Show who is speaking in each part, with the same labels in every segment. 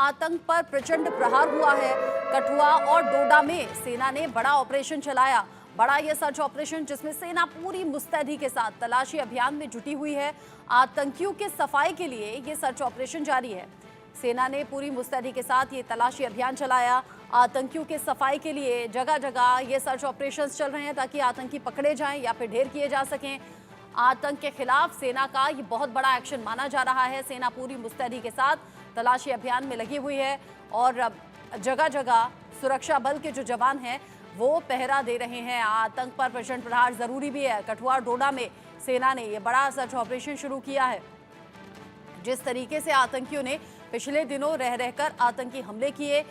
Speaker 1: आतंक पर प्रचंड प्रहार हुआ है। कठुआ और डोडा में सेना ने बड़ा ऑपरेशन चलाया। बड़ा यह सर्च ऑपरेशन जिसमें सेना पूरी मुस्तैदी के साथ तलाशी अभियान में जुटी हुई है। आतंकियों के सफाई के लिए यह सर्च ऑपरेशन जारी है। सेना ने पूरी मुस्तैदी के साथ ये तलाशी अभियान चलाया। आतंकियों के सफाई के लिए जगह जगह ये सर्च ऑपरेशंस चल रहे हैं ताकि आतंकी पकड़े जाएं या फिर ढेर किए जा सकें। आतंक के खिलाफ सेना का ये बहुत बड़ा एक्शन माना जा रहा है। सेना पूरी मुस्तैदी के साथ तलाशी अभियान में लगी हुई है और जगह जगह सुरक्षा बल के जो जवान हैं वो पहरा दे रहे हैं। आतंक पर प्रचंड प्रहार जरूरी भी है। कठुआ डोडा में सेना ने ये बड़ा सर्च ऑपरेशन शुरू किया है। जिस तरीके से आतंकियों ने पिछले दिनों रह रहकर आतंकी हमले किए,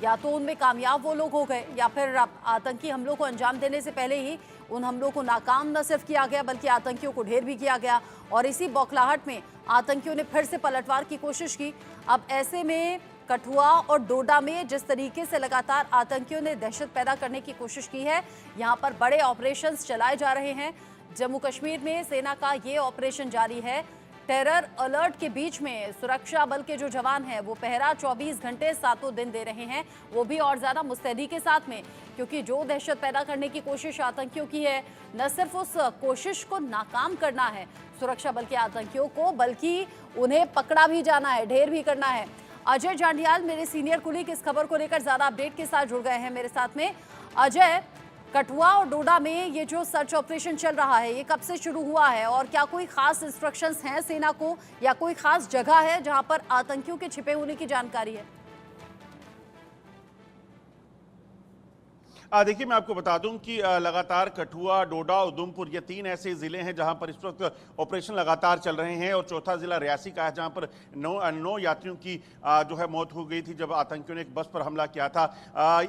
Speaker 1: या तो उनमें कामयाब वो लोग हो गए या फिर आतंकी हमलों को अंजाम देने से पहले ही उन हमलों को नाकाम न सिर्फ किया गया बल्कि आतंकियों को ढेर भी किया गया। और इसी बौखलाहट में आतंकियों ने फिर से पलटवार की कोशिश की। अब ऐसे में कठुआ और डोडा में जिस तरीके से लगातार आतंकियों ने दहशत पैदा करने की कोशिश की है, यहाँ पर बड़े ऑपरेशंस चलाए जा रहे हैं। जम्मू कश्मीर में सेना का ये ऑपरेशन जारी है। टेरर अलर्ट के बीच में सुरक्षा बल के जो जवान हैं वो पहरा 24 घंटे सातों दिन दे रहे हैं, वो भी और ज़्यादा मुस्तैदी के साथ में, क्योंकि जो दहशत पैदा करने की कोशिश आतंकियों की है, न सिर्फ उस कोशिश को नाकाम करना है सुरक्षा बल के आतंकियों को, बल्कि उन्हें पकड़ा भी जाना है, ढेर भी करना है। अजय जांडियाल मेरे सीनियर कुलीग इस खबर को लेकर ज़्यादा अपडेट के साथ जुड़ गए हैं मेरे साथ में। अजय, कठुआ और डोडा में ये जो सर्च ऑपरेशन चल रहा है ये कब से शुरू हुआ है और क्या कोई खास इंस्ट्रक्शंस हैं सेना को या कोई खास जगह है जहां पर आतंकियों के छिपे होने की जानकारी है?
Speaker 2: देखिए, मैं आपको बता दूं कि लगातार कठुआ, डोडा, उधमपुर ये तीन ऐसे ज़िले हैं जहां पर इस वक्त ऑपरेशन लगातार चल रहे हैं। और चौथा ज़िला रियासी का है जहां पर नौ यात्रियों की जो है मौत हो गई थी जब आतंकियों ने एक बस पर हमला किया था।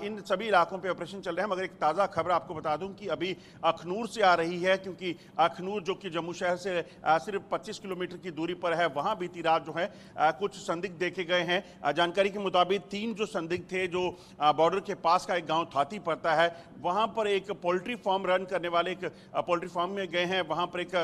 Speaker 2: इन सभी इलाकों पे ऑपरेशन चल रहे हैं। मगर एक ताज़ा खबर आपको बता दूं कि अभी अखनूर से आ रही है, क्योंकि अखनूर जो कि जम्मू शहर से सिर्फ 25 किलोमीटर की दूरी पर है, वहाँ बीती रात जो है कुछ संदिग्ध देखे गए हैं। जानकारी के मुताबिक 3 जो संदिग्ध थे जो बॉर्डर के पास का एक गाँव थाती पड़ता है, वहां पर एक पोल्ट्री फार्म रन करने वाले एक पोल्ट्री फार्म में गए हैं। वहां पर एक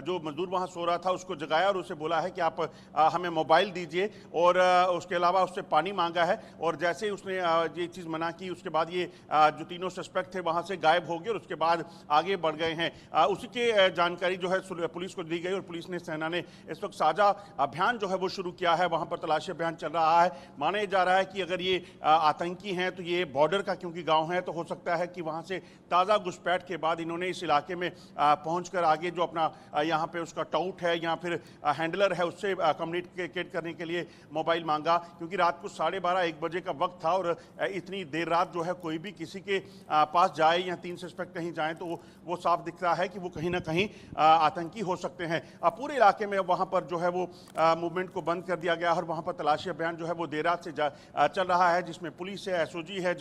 Speaker 2: जो मजदूर वहां सो रहा था उसको जगाया और उसे बोला है कि आप हमें मोबाइल दीजिए, और उसके अलावा उससे पानी मांगा है। और जैसे ही उसने ये चीज़ मना की, उसके बाद ये जो तीनों सस्पेक्ट थे वहां से गायब हो गए और उसके बाद आगे बढ़ गए हैं। उसी के जानकारी जो है पुलिस को दी गई और पुलिस ने, सेना ने इस वक्त साझा अभियान जो है वो शुरू किया है। वहां पर तलाशी अभियान चल रहा है। माना जा रहा है कि अगर ये आतंकी हैं तो ये बॉर्डर का क्योंकि गाँव है, तो हो सकता है कि वहां से ताज़ा घुसपैठ के बाद इन्होंने इस इलाके में पहुंचकर आगे जो अपना यहाँ पे उसका टाउट है या फिर हैंडलर है उससे कम्युनिकेट करने के लिए मोबाइल मांगा, क्योंकि रात को 12:30-1 बजे का वक्त था और इतनी देर रात जो है कोई भी किसी के पास जाए या 3 सस्पेक्ट कहीं जाए तो वो साफ दिख रहा है कि वो कहीं ना कहीं आतंकी हो सकते हैं। पूरे इलाके में वहाँ पर जो है वो मूवमेंट को बंद कर दिया गया और वहाँ पर तलाशी अभियान जो है वो देर रात से चल रहा है, जिसमें पुलिस है, SOG है,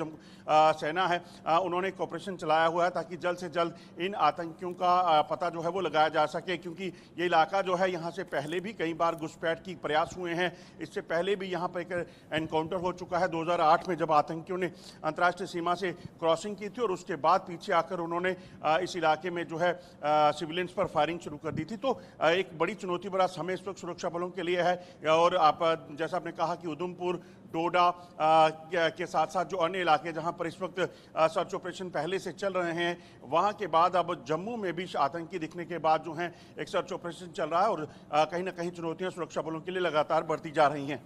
Speaker 2: सेना है, उन्होंने एक ऑपरेशन चलाया हुआ है ताकि जल्द से जल्द इन आतंकियों का पता जो है वो लगाया जा सके। क्योंकि ये इलाका जो है यहाँ से पहले भी कई बार घुसपैठ की प्रयास हुए हैं। इससे पहले भी यहाँ पर एक एनकाउंटर हो चुका है 2008 में, जब आतंकियों ने अंतर्राष्ट्रीय सीमा से क्रॉसिंग की थी और उसके बाद पीछे आकर उन्होंने इस इलाके में जो है सिविलियंस पर फायरिंग शुरू कर दी थी। तो एक बड़ी चुनौती भरा समय इस वक्त सुरक्षा बलों के लिए है। और आप जैसा आपने कहा कि उधमपुर, डोडा के साथ साथ जो अन्य इलाके जहां पर इस वक्त सर्च ऑपरेशन पहले से चल रहे हैं, वहां के बाद अब जम्मू में भी आतंकी दिखने के बाद जो है एक सर्च ऑपरेशन चल रहा है और कहीं ना कहीं चुनौतियां सुरक्षा बलों के लिए लगातार बढ़ती जा रही हैं।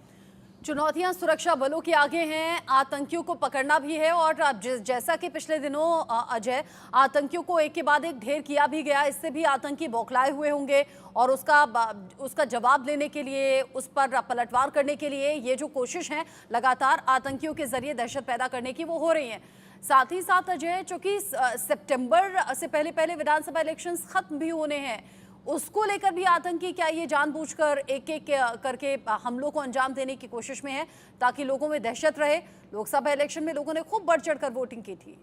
Speaker 1: चुनौतियां सुरक्षा बलों के आगे हैं, आतंकियों को पकड़ना भी है। और जैसा कि पिछले दिनों अजय, आतंकियों को एक के बाद एक ढेर किया भी गया, इससे भी आतंकी बौखलाए हुए होंगे और उसका जवाब लेने के लिए, उस पर पलटवार करने के लिए ये जो कोशिश है लगातार आतंकियों के जरिए दहशत पैदा करने की वो हो रही हैं। साथ ही साथ अजय, चूंकि सितंबर से पहले विधानसभा इलेक्शंस खत्म भी होने हैं, उसको लेकर भी आतंकी क्या ये जानबूझकर एक एक करके हमलों को अंजाम देने की कोशिश में है ताकि लोगों में दहशत रहे? लोकसभा इलेक्शन में लोगों ने खूब बढ़ चढ़कर वोटिंग की थी।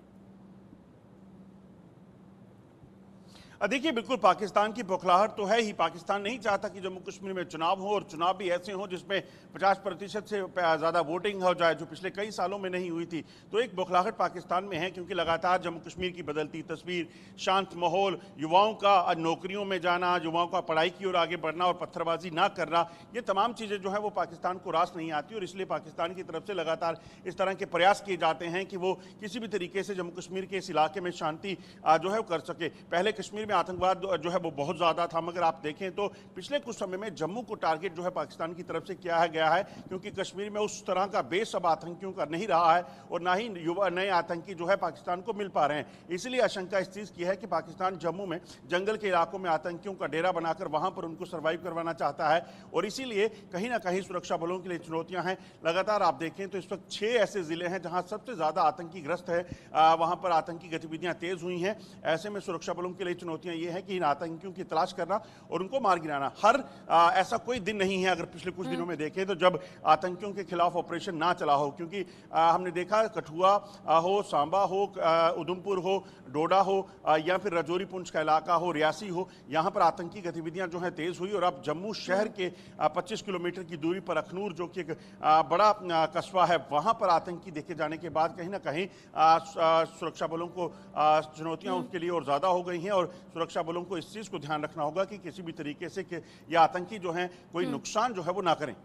Speaker 2: देखिए बिल्कुल पाकिस्तान की बौखलाहट तो है ही। पाकिस्तान नहीं चाहता कि जम्मू कश्मीर में चुनाव हो और चुनाव भी ऐसे हो जिसमें 50% से ज़्यादा वोटिंग हो जाए, जो पिछले कई सालों में नहीं हुई थी। तो एक बौखलाहट पाकिस्तान में है क्योंकि लगातार जम्मू कश्मीर की बदलती तस्वीर, शांत माहौल, युवाओं का नौकरियों में जाना, युवाओं का पढ़ाई की ओर आगे बढ़ना और पत्थरबाजी ना करना, ये तमाम चीज़ें जो है वो पाकिस्तान को रास नहीं आती और इसलिए पाकिस्तान की तरफ से लगातार इस तरह के प्रयास किए जाते हैं कि वो किसी भी तरीके से जम्मू कश्मीर के इस इलाके में शांति जो है वो कर सके। पहले कश्मीर में आतंकवाद जो है वो बहुत ज़्यादा था, मगर आप देखें तो पिछले कुछ समय में जम्मू को टारगेट जो है पाकिस्तान की तरफ से किया गया है क्योंकि कश्मीर में उस तरह का बेस अब आतंकियों का नहीं रहा है और ना ही युवा नए आतंकी जो है पाकिस्तान को मिल पा रहे हैं। इसलिए आशंका इस चीज़ की है कि पाकिस्तान जम्मू में जंगल के इलाकों में आतंकियों का डेरा बनाकर वहां पर उनको सर्वाइव करवाना चाहता है और इसीलिए कहीं ना कहीं सुरक्षा बलों के लिए चुनौतियां हैं। लगातार आप देखें तो इस वक्त 6 ऐसे जिले हैं जहां सबसे ज़्यादा आतंकी ग्रस्त है, वहां पर आतंकी गतिविधियां तेज हुई हैं। ऐसे में सुरक्षा बलों के लिए चुनौतियां ये है कि इन आतंकियों की तलाश करना और उनको मार गिराना। हर ऐसा कोई दिन नहीं है अगर पिछले कुछ दिनों में देखें तो जब आतंकियों के खिलाफ ऑपरेशन ना चला हो, क्योंकि हमने देखा कठुआ हो, सांबा हो, उधमपुर हो, डोडा हो या फिर रजौरी पुंछ का इलाका हो, रियासी हो, यहाँ पर आतंकी गतिविधियां जो हैं तेज हुई और अब जम्मू शहर के 25 किलोमीटर की दूरी पर अखनूर जो कि एक बड़ा कस्बा है, वहां पर आतंकी देखे जाने के बाद कहीं ना कहीं सुरक्षा बलों को चुनौतियां उसके लिए और ज्यादा हो गई हैं और सुरक्षा बलों को इस चीज को ध्यान रखना होगा कि किसी भी तरीके से कि ये आतंकी जो हैं कोई नुकसान जो है वो ना करें।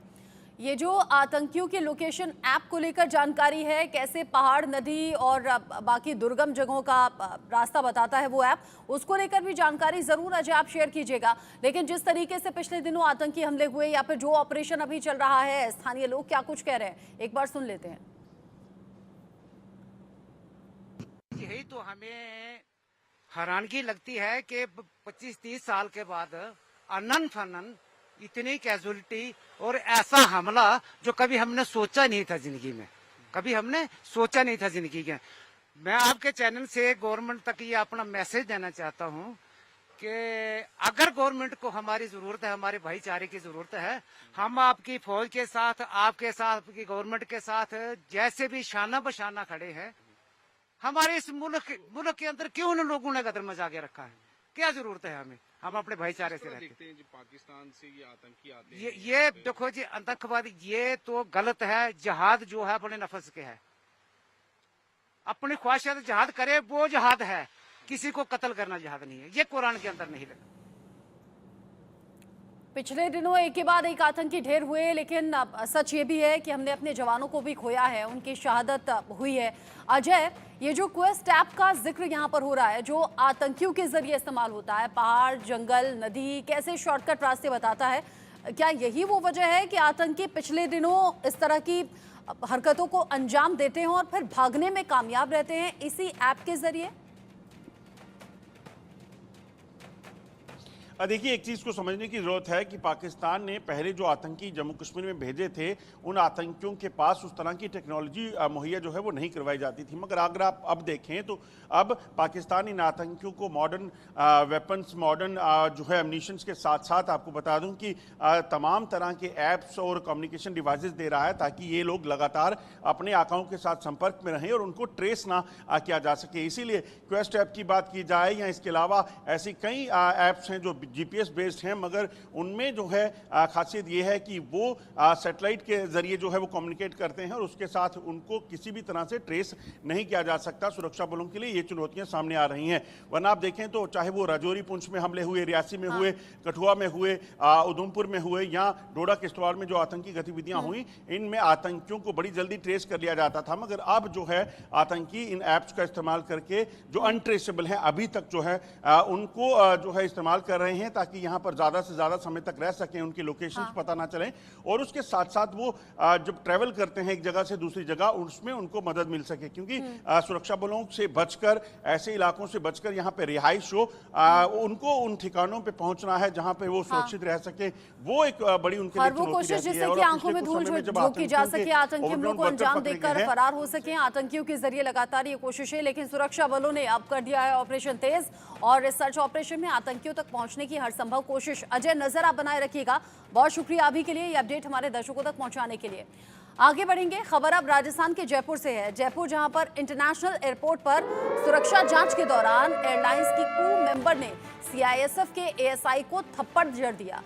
Speaker 1: ये जो आतंकियों के लोकेशन ऐप को लेकर जानकारी है, कैसे पहाड़, नदी और बाकी दुर्गम जगहों का रास्ता बताता है वो ऐप, उसको लेकर भी जानकारी जरूर अजय आप शेयर कीजिएगा। लेकिन जिस तरीके से पिछले दिनों आतंकी हमले हुए या फिर जो ऑपरेशन अभी चल रहा है, स्थानीय लोग क्या कुछ कह रहे हैं, एक बार सुन लेते हैं।
Speaker 3: यही तो हमें हैरानगी लगती है कि 25-30 साल के बाद अनन फनन इतनी कैजुअलिटी और ऐसा हमला जो कभी हमने सोचा नहीं था जिंदगी में, कभी हमने सोचा नहीं था जिंदगी में। मैं आपके चैनल से गवर्नमेंट तक ये अपना मैसेज देना चाहता हूँ कि अगर गवर्नमेंट को हमारी जरूरत है, हमारे भाईचारे की जरूरत है, हम आपकी फौज के साथ, आपके साथ, आपकी गवर्नमेंट के साथ जैसे भी शाना बशाना खड़े हैं। हमारे इस मुल्क के अंदर क्यों उन लोगों ने गदर मचा के रखा है, क्या जरूरत है हमें, हम अपने भाईचारे से रहते हैं।
Speaker 4: पाकिस्तान से ये आतंकी आते हैं,
Speaker 3: ये देखो जी, आतंकवादी ये तो गलत है। जहाद जो है अपने नफ्स के है, अपनी ख्वाहिशात जहाद करे वो जहाद है, किसी को कत्ल करना जहाद नहीं है, ये कुरान के अंदर नहीं लगा।
Speaker 1: पिछले दिनों एक के बाद एक आतंकी ढेर हुए, लेकिन सच ये भी है कि हमने अपने जवानों को भी खोया है, उनकी शहादत हुई है। अजय, ये जो क्वेस्ट ऐप का जिक्र यहाँ पर हो रहा है, जो आतंकियों के जरिए इस्तेमाल होता है, पहाड़, जंगल, नदी, कैसे शॉर्टकट रास्ते बताता है, क्या यही वो वजह है कि आतंकी पिछले दिनों इस तरह की हरकतों को अंजाम देते हैं और फिर भागने में कामयाब रहते हैं इसी ऐप के जरिए?
Speaker 2: देखिए एक चीज़ को समझने की ज़रूरत है कि पाकिस्तान ने पहले जो आतंकी जम्मू कश्मीर में भेजे थे, उन आतंकियों के पास उस तरह की टेक्नोलॉजी मुहैया जो है वो नहीं करवाई जाती थी। मगर अगर आप अब देखें तो अब पाकिस्तान इन आतंकियों को मॉडर्न वेपन्स, मॉडर्न जो है एमनीशंस के साथ साथ आपको बता दूं कि तमाम तरह के ऐप्स और कम्युनिकेशन डिवाइसेस दे रहा है ताकि ये लोग लगातार अपने आकाओं के साथ संपर्क में रहें और उनको ट्रेस ना किया जा सके। इसीलिए क्वेस्ट ऐप की बात की जाए या इसके अलावा ऐसी कई ऐप्स हैं जो जीपीएस बेस्ड हैं, मगर उनमें जो है खासियत ये है कि वो सैटेलाइट के जरिए जो है वो कम्युनिकेट करते हैं और उसके साथ उनको किसी भी तरह से ट्रेस नहीं किया जा सकता। सुरक्षा बलों के लिए ये चुनौतियां सामने आ रही हैं। वरना आप देखें तो चाहे वो राजौरी पुंछ में हमले हुए, रियासी में हुए, कठुआ में हुए, उधमपुर में हुए या डोडा किश्तवाड़ में जो आतंकी गतिविधियां हुई, इनमें आतंकियों को बड़ी जल्दी ट्रेस कर लिया जाता था। मगर अब जो है आतंकी इन ऐप्स का इस्तेमाल करके जो अनट्रेसेबल हैं अभी तक जो है उनको जो है इस्तेमाल कर रहे हैं ताकि यहां पर ज्यादा से ज्यादा समय तक रह सकें, उनकी लोकेशंस पता ना चलें और उसके साथ साथ वो जब ट्रैवल करते हैं एक जगह से दूसरी जगह, उसमें उनको मदद मिल सके। क्योंकि सुरक्षा बलों से बचकर, ऐसे इलाकों से बचकर यहां पे रिहाइश हो, उनको उन ठिकानों पे पहुंचना है जहां पे वो सुरक्षित रह सके, वो एक बड़ी उनके लिए चुनौती रहती है।
Speaker 1: जिससे कि आंखों में धूल झोंकी जा सके, आतंकी हमलों को अंजाम देकर फरार हो सके। आतंकियों के जरिए लगातार ये कोशिशें, लेकिन सुरक्षा बलों ने अब कर दिया है ऑपरेशन तेज और इस सर्च ऑपरेशन में आतंकियों तक पहुंचने की हर संभव कोशिश। अजय, नजर आप बनाए रखिएगा। बहुत शुक्रिया अभी के लिए ये अपडेट हमारे दर्शकों तक पहुंचाने के लिए। आगे बढ़ेंगे, खबर अब राजस्थान के जयपुर से है। जयपुर जहां पर इंटरनेशनल एयरपोर्ट पर सुरक्षा जांच के दौरान एयरलाइंस की क्रू मेंबर ने सीआईएसएफ के एएसआई को थप्पड़ जड़ दिया।